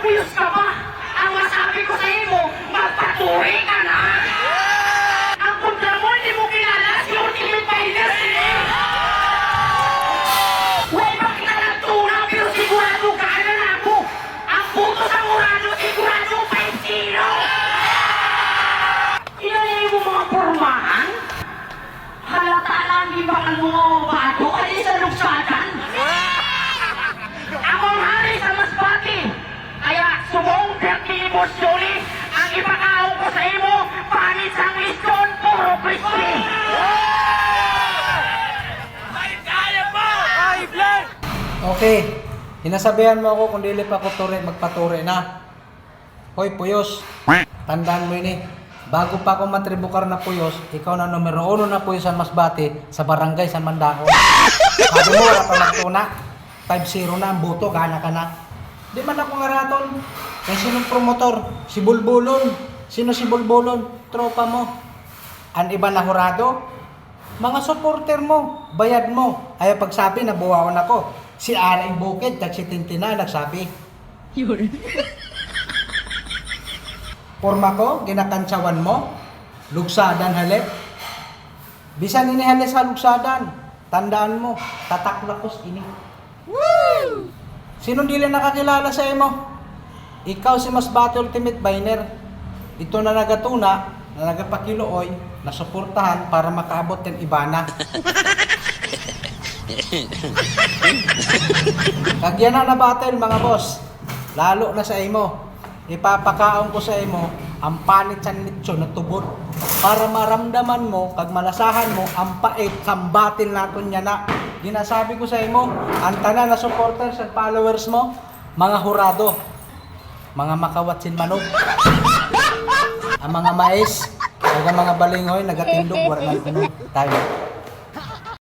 puyos ka ba? Ang masabi ko sa imo, magpatuloy ka na! Ang kontra mo, hindi mo kilala si Ultimate Fighter! Huwag makita ng tuna, pero sigurado ka na ako! Ang puto sa murado, sigurado 5-0! Inanay mo mga pormahan? Halata lang, di ba ang mga bato kasi sa luksadan? Among hari sa masbati, kaya subong dirty emosyon ang ipakaon ko sa imo, panis ang liston, puro crispy! Okay, hinasabihan mo ako kung dili pa ko turi, magpaturi na. Hoy, Puyos, tandaan mo ini. Bago pa ako matribukar na Puyos, ikaw na numero 1 na Puyos sa Masbate sa barangay San Mandao. Sabi mo, wala pa magtuna. 5-0 na ang buto, gana ka na. Di man ako nga raton. Kaya sinong promotor? Si Bulbulon. Sino si Bulbulon? Tropa mo. Ang iba na hurado? Mga supporter mo, bayad mo. Ay pagsabi, nabuwawan ako. Si Aray Bukid, tagsitintina, nagsabi. Porma ko, ginakantsawan mo. Lugsadan halip. Bisan ini halis sa lugsadan. Tandaan mo, tataklakos ini. Woo! Sino dili nakakilala sa imo? Ikaw si Masbate Ultimate Biner. Ito na nagatuna, na nagapakilooy, nasuportahan para makaabot ng ibana. Kagyan na battle mga boss. Lalo na sa imo. Ipapakaon ko sa imo ang panit sa litsyon na tubod para maramdaman mo kag malasahan mo ang pait sambatin naton niya na. Ginasabi ko sa imo, ang tanan na supporters at followers mo, mga hurado, mga makawatsin manog, ang mga mais, ang mga balingoy nagatindog wala nang tayo.